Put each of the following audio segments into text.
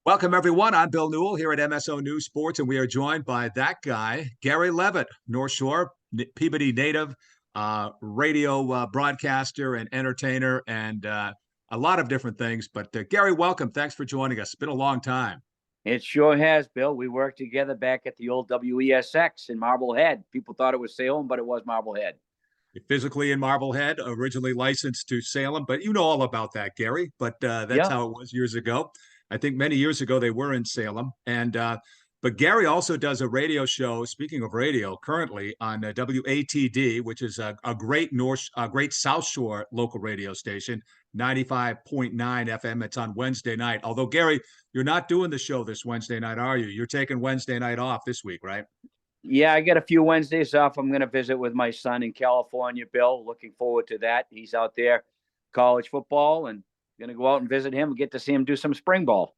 Welcome, everyone. I'm Bill Newell here at MSO News Sports, and we are joined by that guy, Gary Leavitt, North Shore, Peabody native, radio broadcaster and entertainer, and a lot of different things. But Gary, welcome. Thanks for joining us. It's been a long time. It sure has, Bill. We worked together back at the old WESX in Marblehead. People thought it was Salem, but it was Marblehead. Physically in Marblehead, originally licensed to Salem, but you know all about that, Gary. But that's how it was years ago. I think many years ago they were in Salem, and but Gary also does a radio show. Speaking of radio, currently on WATD, which is a great South Shore local radio station, 95.9 FM. It's on Wednesday night. Although Gary, you're not doing the show this Wednesday night, are you? You're taking Wednesday night off this week, right? Yeah, I got a few Wednesdays off. I'm going to visit with my son in California, Bill. Looking forward to that. He's out there, college football, and going to go out and visit him and get to see him do some spring ball.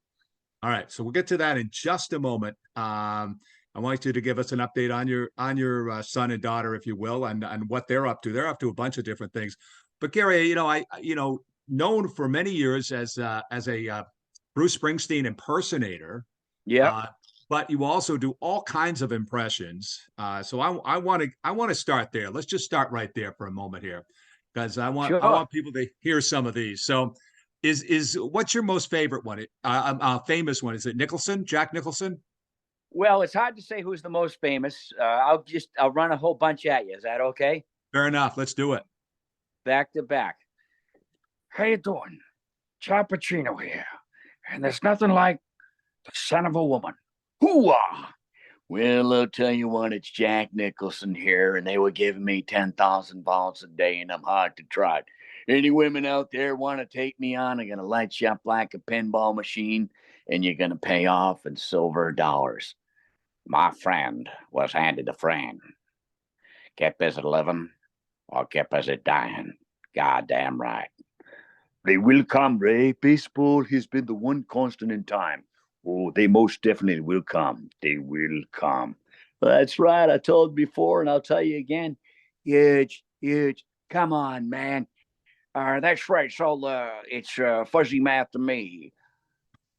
All right, so we'll get to that in just a moment. I want you to give us an update on your son and daughter, if you will, and what they're up to. They're up to a bunch of different things. But Gary, known for many years as a Bruce Springsteen impersonator. Yeah. But you also do all kinds of impressions. So I want to start there. Let's just start right there for a moment here, because I want people to hear some of these. So, is what's your most favorite one? Famous one? Is it Nicholson? Jack Nicholson? Well, it's hard to say who's the most famous. I'll run a whole bunch at you. Is that okay? Fair enough. Let's do it. Back to back. How you doing? John Pacino here, and there's nothing like the son of a woman. Hoo-ah! Well, I'll tell you what, it's Jack Nicholson here, and they were giving me 10,000 volts a day, and I'm hard to trot. Any women out there want to take me on? I'm going to light you up like a pinball machine, and you're going to pay off in silver dollars. My friend was handed a friend. Get busy living or get busy dying. Goddamn right. They will come, Ray. Baseball has been the one constant in time. Oh, they most definitely will come. They will come. That's right. I told before, and I'll tell you again. Huge. Come on, man. That's right. So it's fuzzy math to me.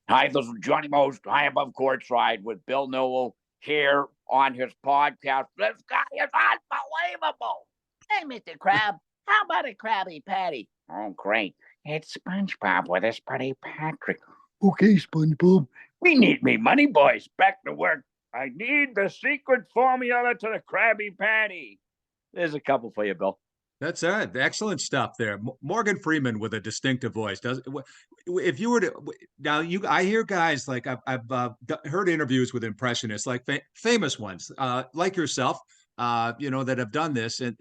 Hi, this is Johnny Most, high above courtside with Bill Newell here on his podcast. This guy is unbelievable. Hey, Mr. Crab, how about a Krabby Patty? Oh, great. It's SpongeBob with his buddy Patrick. Okay, SpongeBob. We need me money, boys. Back to work. I need the secret formula to the Krabby Patty. There's a couple for you, Bill. That's it. Excellent stuff there. Morgan Freeman with a distinctive voice. If you were to now, I hear guys like I've heard interviews with impressionists, like famous ones, like yourself, that have done this, and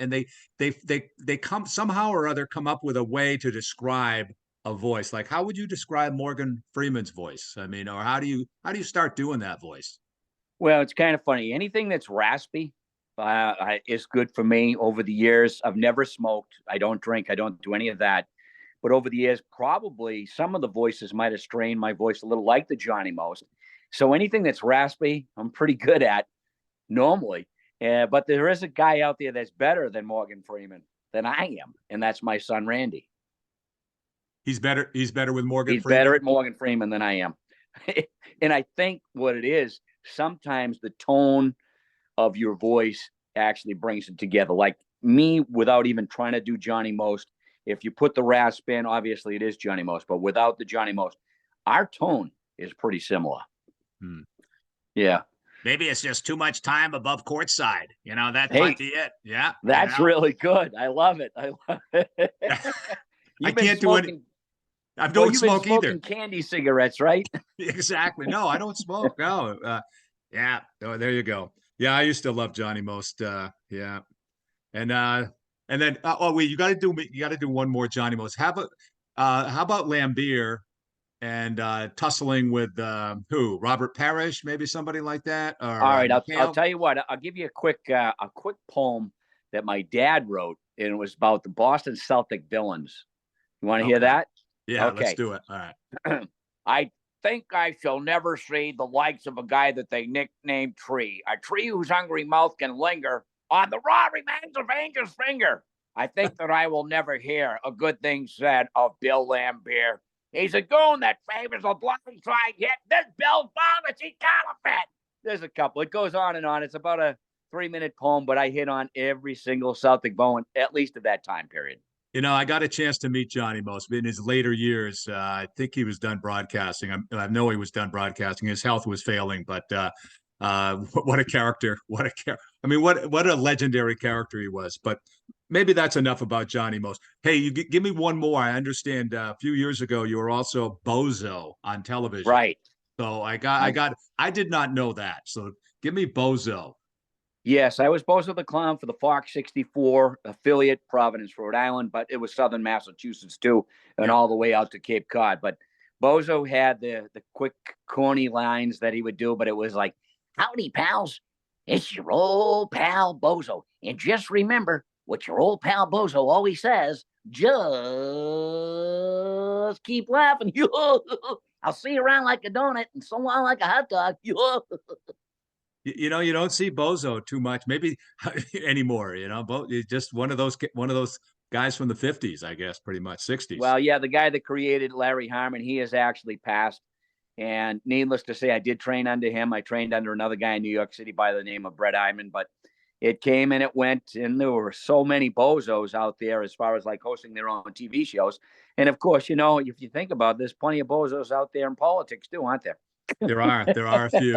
they come somehow or other come up with a way to describe a voice. Like, how would you describe Morgan Freeman's voice? I mean, or how do you start doing that voice? Well, it's kind of funny. Anything that's raspy is good for me. Over the years, I've never smoked. I don't drink. I don't do any of that. But over the years, probably some of the voices might have strained my voice a little, like the Johnny Most. So anything that's raspy, I'm pretty good at normally. But there is a guy out there that's better than Morgan Freeman than I am, and that's my son, Randy. He's better with Morgan Freeman? He's better at Morgan Freeman than I am. And I think what it is, sometimes the tone of your voice actually brings it together. Like me, without even trying to do Johnny Most, if you put the rasp in, obviously it is Johnny Most, but without the Johnny Most, our tone is pretty similar. Yeah. Maybe it's just too much time above courtside. That might be it. Yeah. That's really good. I love it. I can't do any. I don't smoke either. Candy cigarettes, right? Exactly. No, I don't smoke. No. Yeah. Oh, there you go. Yeah, I used to love Johnny Most. Yeah. And then wait, you got to do one more Johnny Most. How about Lambier and tussling with who? Robert Parrish, maybe somebody like that. Or, all right, I'll tell you what. I'll give you a quick poem that my dad wrote, and it was about the Boston Celtic villains. You want to hear that? Yeah, okay. Let's do it. All right. I think I shall never see the likes of a guy that they nicknamed Tree. A tree whose hungry mouth can linger on the raw remains of Angel's finger. I think that I will never hear a good thing said of Bill Lambier. He's a goon that favors a blind trying hit. This Bill's pharmacy counterfeit. There's a couple. It goes on and on. It's about a 3-minute poem, but I hit on every single Celtic Bowen, at least at that time period. I got a chance to meet Johnny Most in his later years. I think he was done broadcasting. I know he was done broadcasting. His health was failing, but what a character! What a character! I mean, what a legendary character he was. But maybe that's enough about Johnny Most. Hey, you give me one more. I understand a few years ago you were also Bozo on television. Right. So I did not know that. So give me Bozo. Yes, I was Bozo the Clown for the Fox 64 affiliate, Providence, Rhode Island, but it was Southern Massachusetts too, and all the way out to Cape Cod. But Bozo had the quick, corny lines that he would do, but it was like, "Howdy, pals. It's your old pal Bozo. And just remember what your old pal Bozo always says, just keep laughing. I'll see you around like a donut and so on like a hot dog." You don't see Bozo too much, maybe anymore. Just one of those guys from the 50s, I guess, pretty much 60s. Well, yeah, the guy that created Larry Harmon, he has actually passed. And needless to say, I did train under him. I trained under another guy in New York City by the name of Brett Iman, but it came and it went. And there were so many bozos out there as far as like hosting their own TV shows. And of course, if you think about it, there's plenty of bozos out there in politics too, aren't there? There are a few.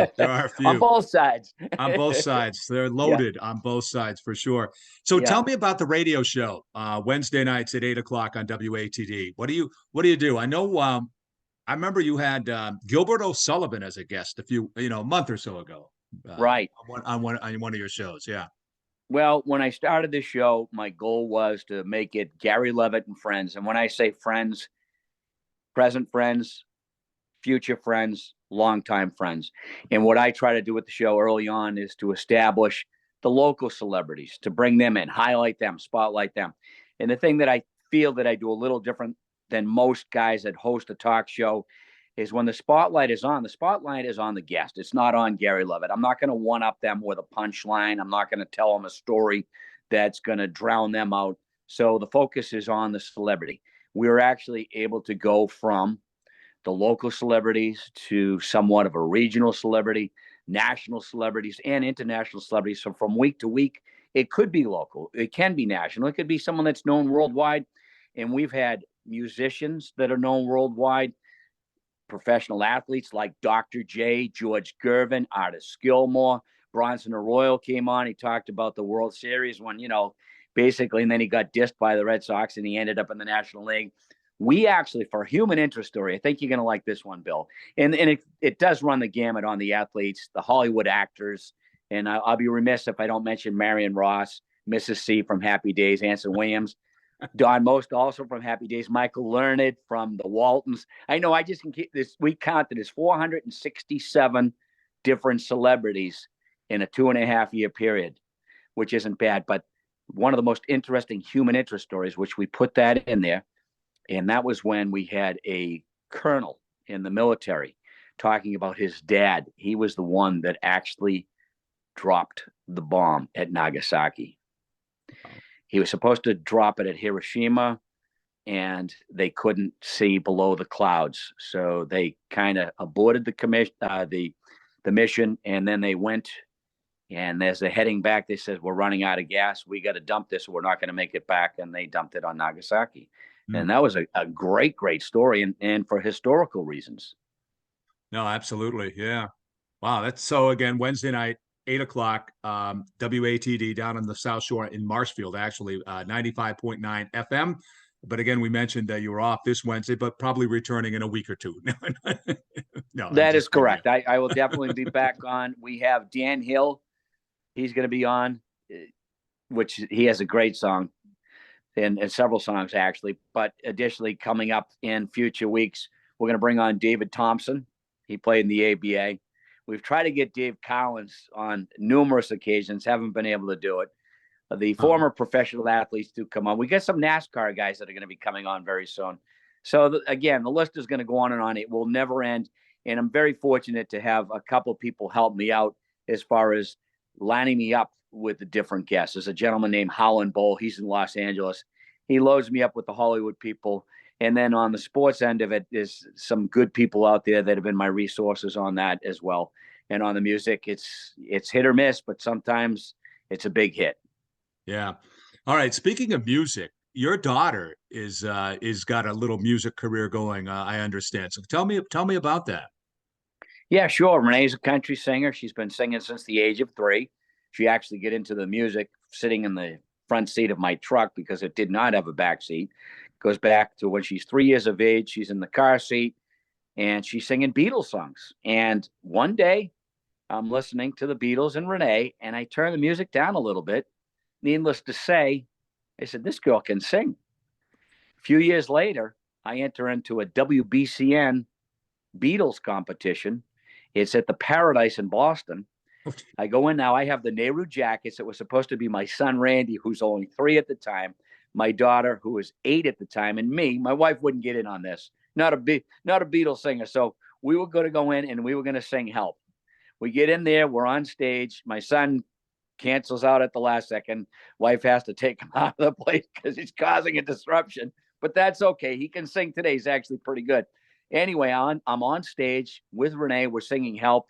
On both sides. On both sides. They're loaded on both sides for sure. So tell me about the radio show, Wednesday nights at 8 o'clock on WATD. What do you do? I know, I remember you had Gilbert O'Sullivan as a guest a month or so ago. Right. On one of your shows. Yeah. Well, when I started this show, my goal was to make it Gary Leavitt and friends. And when I say friends, present friends, future friends, longtime friends. And what I try to do with the show early on is to establish the local celebrities, to bring them in, highlight them, spotlight them. And the thing that I feel that I do a little different than most guys that host a talk show is when the spotlight is on the guest. It's not on Gary Leavitt. I'm not going to one-up them with a punchline. I'm not going to tell them a story that's going to drown them out. So the focus is on the celebrity. We were actually able to go from the local celebrities to somewhat of a regional celebrity, national celebrities, and international celebrities. So from week to week, it could be local. It can be national. It could be someone that's known worldwide. And we've had musicians that are known worldwide, professional athletes like Dr. J, George Gervin, Artis Gilmore, Bronson Arroyo came on. He talked about the World Series when, basically, and then he got dissed by the Red Sox and he ended up in the National League. We actually, for a human interest story, I think you're going to like this one, Bill. And it does run the gamut on the athletes, the Hollywood actors. And I'll be remiss if I don't mention Marion Ross, Mrs. C from Happy Days, Anson Williams, Don Most also from Happy Days, Michael Learned from the Waltons. I know I just can keep this. We counted as 467 different celebrities in a 2.5-year period, which isn't bad. But one of the most interesting human interest stories, which we put that in there, and that was when we had a colonel in the military talking about his dad. He was the one that actually dropped the bomb at Nagasaki. He was supposed to drop it at Hiroshima, and they couldn't see below the clouds. So they kind of aborted the mission, and then they went. And as they're heading back, they said, "We're running out of gas. We got to dump this. We're not going to make it back." And they dumped it on Nagasaki. And that was a great, great story, and for historical reasons. No, absolutely. Yeah. Wow. That's so, again, Wednesday night, 8 o'clock, WATD down on the South Shore in Marshfield, actually, 95.9 FM. But again, we mentioned that you were off this Wednesday, but probably returning in a week or two. No, that is correct. I will definitely be back on. We have Dan Hill. He's going to be on, which he has a great song. And several songs, actually. But additionally, coming up in future weeks, we're going to bring on David Thompson. He played in the ABA. We've tried to get Dave Collins on numerous occasions, haven't been able to do it. The former professional athletes do come on. We got some NASCAR guys that are going to be coming on very soon. So, again, the list is going to go on and on. It will never end. And I'm very fortunate to have a couple of people help me out as far as lining me up with the different guests. There's a gentleman named Howland Bowl. He's in Los Angeles. He loads me up with the Hollywood people. And then on the sports end of it, there's some good people out there that have been my resources on that as well. And on the music, it's hit or miss, but sometimes it's a big hit. Yeah. All right. Speaking of music, your daughter is got a little music career going. I understand. So tell me about that. Yeah, sure. Renee's a country singer. She's been singing since the age of 3. She actually get into the music sitting in the front seat of my truck because it did not have a back seat. Goes back to when she's 3 years of age. She's in the car seat and she's singing Beatles songs. And one day I'm listening to the Beatles and Renee, and I turn the music down a little bit. Needless to say, I said, this girl can sing. A few years later, I enter into a WBCN Beatles competition. It's at the Paradise in Boston. I go in now. I have the Nehru jackets. It was supposed to be my son, Randy, who's only 3 at the time, my daughter, who was 8 at the time, and me. My wife wouldn't get in on this. Not a Beatles singer. So we were going to go in and we were going to sing Help. We get in there. We're on stage. My son cancels out at the last second. Wife has to take him out of the place because he's causing a disruption. But that's okay. He can sing today. He's actually pretty good. Anyway, I'm on stage with Renee. We're singing Help.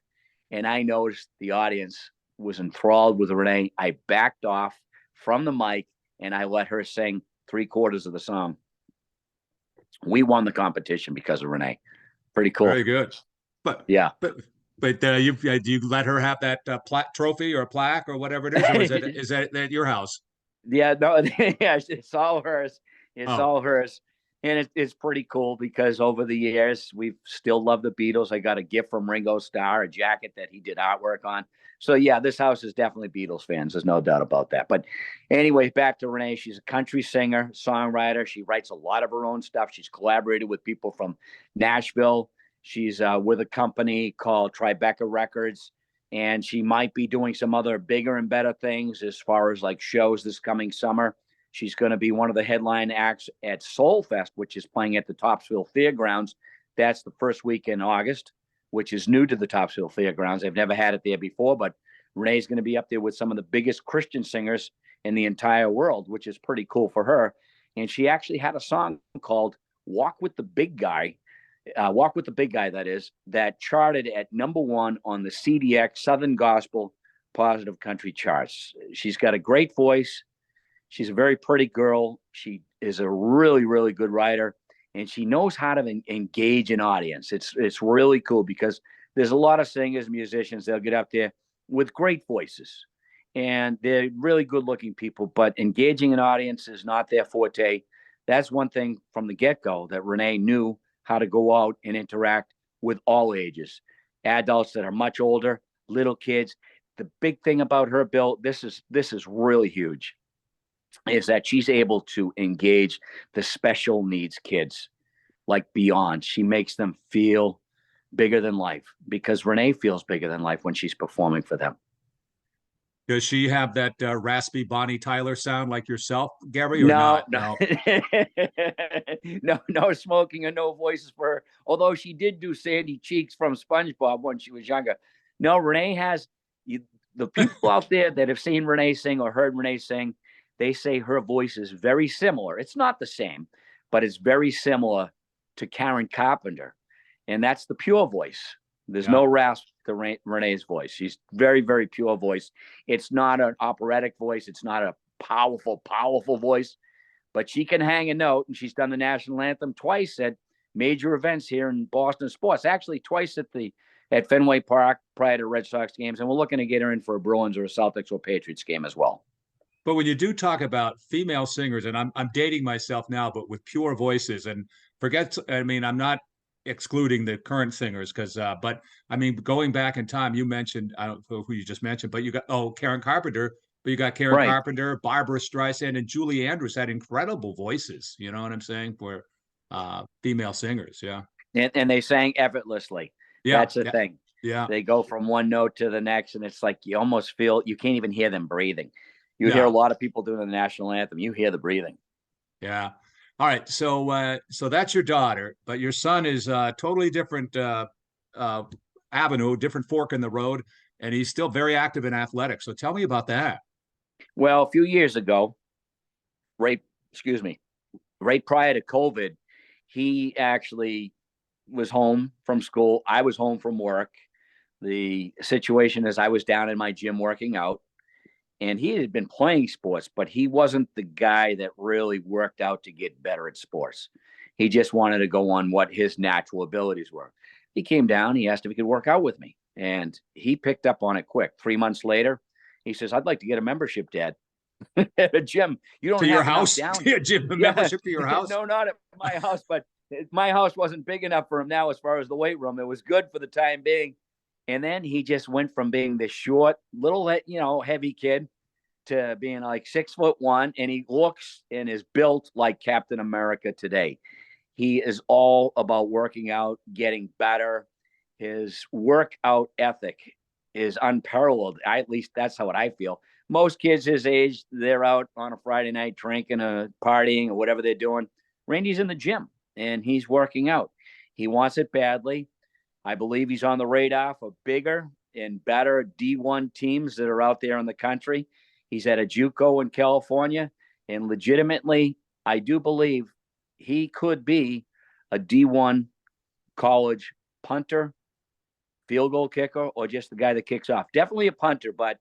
And I noticed the audience was enthralled with Renee. I backed off from the mic and I let her sing 3/4 of the song. We won the competition because of Renee. Pretty cool. Very good. But yeah. But you do you let her have that trophy or plaque or whatever it is, or is that at your house? Yeah, no, yeah, it's all hers. It's Oh, all hers. And it's pretty cool because over the years, we've still loved the Beatles. I got a gift from Ringo Starr, a jacket that he did artwork on. So, yeah, this house is definitely Beatles fans. There's no doubt about that. But anyway, back to Renee. She's a country singer, songwriter. She writes a lot of her own stuff. She's collaborated with people from Nashville. She's with a company called Tribeca Records. And she might be doing some other bigger and better things as far as like shows this coming summer. She's going to be one of the headline acts at Soul Fest, which is playing at the Topsfield Fairgrounds. That's the first week in August, which is new to the Topsfield Fairgrounds. They've never had it there before, but Renee's going to be up there with some of the biggest Christian singers in the entire world, which is pretty cool for her. And she actually had a song called Walk with the Big Guy, that is, that charted at #1 on the CDX Southern Gospel Positive Country charts. She's got a great voice. She's a very pretty girl. She is a really, really good writer, and she knows how to engage an audience. It's really cool because there's a lot of singers, musicians, they'll get up there with great voices, and they're really good-looking people, but engaging an audience is not their forte. That's one thing from the get-go that Renee knew how to go out and interact with all ages, adults that are much older, little kids. The big thing about her, Bill, this is really huge, is that she's able to engage the special needs kids like beyond. She makes them feel bigger than life because Renee feels bigger than life when she's performing for them. Does she have that raspy Bonnie Tyler sound like yourself, Gary, or No, not? no, No. no smoking and no voices for her. Although she did do Sandy Cheeks from SpongeBob when she was younger. No, Renee has the people out there that have seen Renee sing or heard Renee sing. They say her voice is very similar. It's not the same, but it's very similar to Karen Carpenter, and that's the pure voice. There's no rasp to Renee's voice. She's very, very pure voice. It's not an operatic voice. It's not a powerful, powerful voice, but she can hang a note, and she's done the national anthem twice at major events here in Boston sports. Actually, twice at Fenway Park prior to Red Sox games, and we're looking to get her in for a Bruins or a Celtics or Patriots game as well. But when you do talk about female singers, and I'm dating myself now, but with pure voices, and I mean, I'm not excluding the current singers but I mean, going back in time, you mentioned, I don't know who you just mentioned, but you got Karen Carpenter, but you got Karen Right. Carpenter, Barbara Streisand, and Julie Andrews had incredible voices. You know what I'm saying, for female singers? Yeah, And they sang effortlessly. yeah, That's the yeah, thing. yeah, They go from one note to the next, and it's like you almost feel you can't even hear them breathing. You hear a yeah. lot of people doing the national anthem. You hear the breathing. Yeah. All right. So that's your daughter, but your son is totally different uh, avenue, different fork in the road, and he's still very active in athletics. So tell me about that. Well, a few years ago, right, excuse me, right prior to COVID, he actually was home from school. I was home from work. The situation is I was down in my gym working out, and he had been playing sports, but he wasn't the guy that really worked out to get better at sports. He just wanted to go on what his natural abilities were. He came down, he asked if he could work out with me, and he picked up on it quick. 3 months later, he says, I'd like to get a membership, Dad, at a gym. You don't To your have enough house? down. Yeah, gym Yeah. membership to your house? No, not at my house, but my house wasn't big enough for him now as far as the weight room. It was good for the time being. And then he just went from being this short, little, heavy kid to being like 6'1", and he looks and is built like Captain America today. He is all about working out, getting better. His workout ethic is unparalleled. At least that's how I feel. Most kids his age, they're out on a Friday night drinking, partying, or whatever they're doing. Randy's in the gym and he's working out. He wants it badly. I believe he's on the radar for bigger and better D1 teams that are out there in the country. He's at a JUCO in California, and legitimately, I do believe he could be a D1 college punter, field goal kicker, or just the guy that kicks off. Definitely a punter, but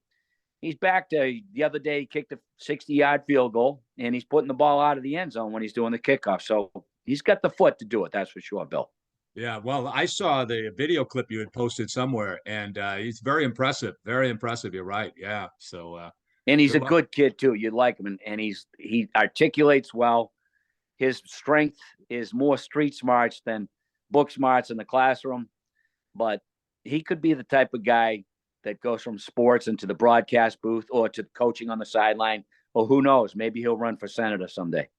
he's back to the other day. He kicked a 60-yard field goal, and he's putting the ball out of the end zone when he's doing the kickoff. So he's got the foot to do it. That's for sure, Bill. Yeah, well, I saw the video clip you had posted somewhere, and he's very impressive. Very impressive. You're right. Yeah. So, and he's a well, good kid too. You'd like him, and he articulates well. His strength is more street smarts than book smarts in the classroom, but he could be the type of guy that goes from sports into the broadcast booth or to coaching on the sideline, or who knows, maybe he'll run for senator someday.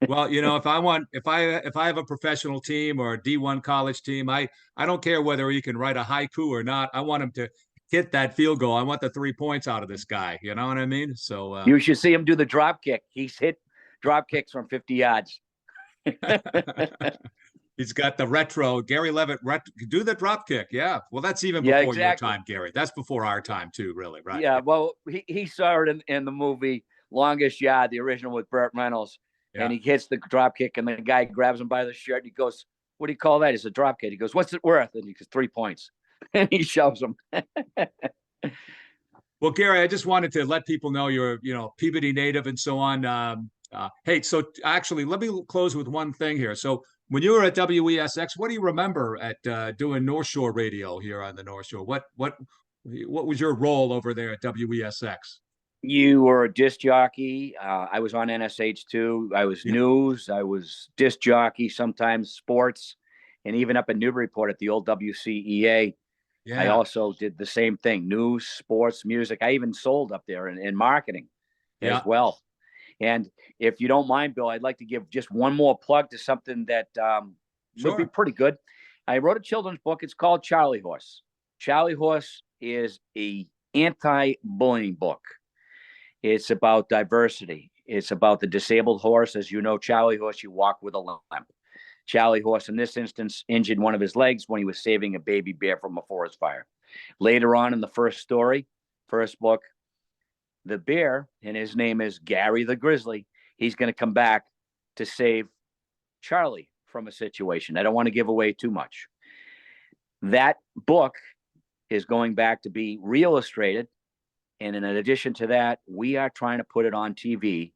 well, if I have a professional team or a D1 college team, I don't care whether he can write a haiku or not. I want him to hit that field goal. I want the 3 points out of this guy. You know what I mean? So you should see him do the drop kick. He's hit drop kicks from 50 yards. He's got the retro Gary Leavitt do the drop kick. Yeah. Well, that's even before your time, Gary. That's before our time too, really. Right. Yeah. Well, he saw it in the movie Longest Yard, the original with Burt Reynolds. Yeah. And he hits the drop kick, and the guy grabs him by the shirt. And he goes, "What do you call that?" It's a drop kick. He goes, "What's it worth?" And he goes, 3 points. And he shoves him. Well, Gary, I just wanted to let people know you're, Peabody native and so on. Hey, so actually, let me close with one thing here. So when you were at WESX, what do you remember at doing North Shore Radio here on the North Shore? What was your role over there at WESX? You were a disc jockey. I was on NSH2. I was news. I was disc jockey, sometimes sports, and even up in Newburyport at the old WCEA. Yeah. I also did the same thing, news, sports, music. I even sold up there in marketing as well. And if you don't mind, Bill, I'd like to give just one more plug to something that would be pretty good. I wrote a children's book. It's called Charlie Horse. Charlie Horse is a anti-bullying book. It's about diversity. It's about the disabled horse. As you know, Charlie Horse, you walk with a limp. Charlie Horse, in this instance, injured one of his legs when he was saving a baby bear from a forest fire. Later on in the first book, the bear, and his name is Gary the Grizzly, he's going to come back to save Charlie from a situation. I don't want to give away too much. That book is going back to be re-illustrated. And in addition to that, we are trying to put it on TV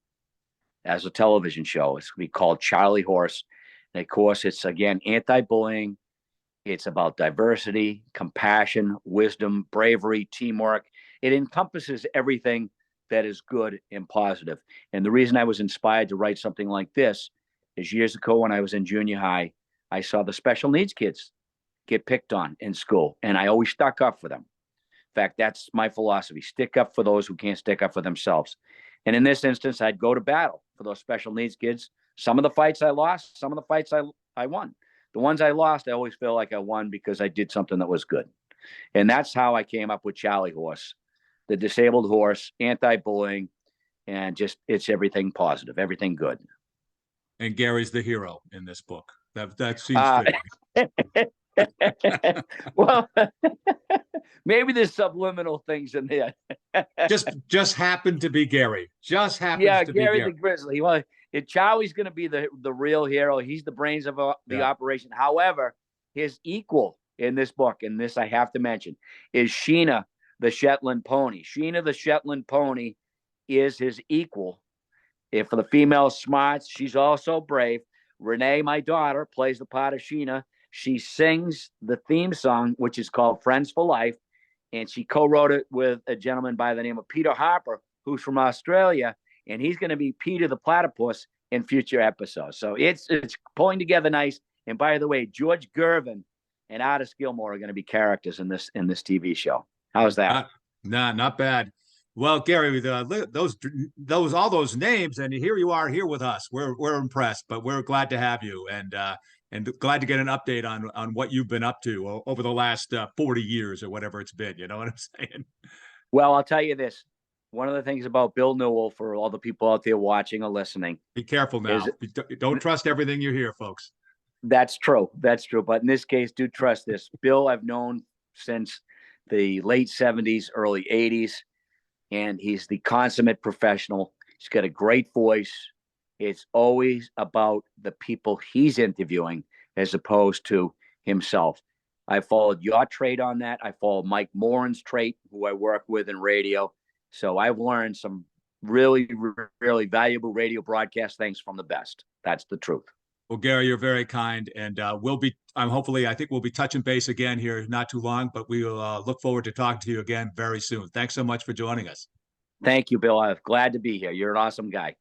as a television show. It's going to be called Charlie Horse. And of course, it's, again, anti-bullying. It's about diversity, compassion, wisdom, bravery, teamwork. It encompasses everything that is good and positive. And the reason I was inspired to write something like this is years ago when I was in junior high, I saw the special needs kids get picked on in school, and I always stuck up for them. In fact, that's my philosophy. Stick up for those who can't stick up for themselves. And in this instance, I'd go to battle for those special needs kids. Some of the fights I lost, some of the fights I won. The ones I lost, I always feel like I won because I did something that was good. And that's how I came up with Charlie Horse, the disabled horse, anti-bullying, and just it's everything positive, everything good. And Gary's the hero in this book. That seems fitting. Well, maybe there's subliminal things in there. just happened to be Gary. Just happened to Gary be Gary the Grizzly. Well, Chowie's going to be the real hero. He's the brains of the operation. However, his equal in this book, and this I have to mention, is Sheena, the Shetland pony. Sheena, the Shetland pony, is his equal. If for the female smarts, she's also brave. Renee, my daughter, plays the part of Sheena. She sings the theme song, which is called Friends for Life, and she co-wrote it with a gentleman by the name of Peter Harper, who's from Australia, and he's going to be Peter the Platypus in future episodes. So it's pulling together nice. And by the way, George Gervin and Artis Gilmore are going to be characters in this TV show. How's that? Not bad. Well, Gary, those all those names, and here you are here with us. We're impressed, but we're glad to have you, and glad to get an update on what you've been up to over the last 40 years or whatever it's been. You know what I'm saying? Well, I'll tell you this. One of the things about Bill Newell, for all the people out there watching or listening, be careful now. Don't trust everything you hear, folks. That's true. That's true. But in this case, do trust this. Bill, I've known since the late 70s, early 80s, and he's the consummate professional. He's got a great voice. It's always about the people he's interviewing as opposed to himself. I followed your trait on that. I followed Mike Morin's trait, who I work with in radio. So I've learned some really, really valuable radio broadcast things from the best. That's the truth. Well, Gary, you're very kind, and I think we'll be touching base again here not too long, but we will look forward to talking to you again very soon. Thanks so much for joining us. Thank you, Bill. I'm glad to be here. You're an awesome guy.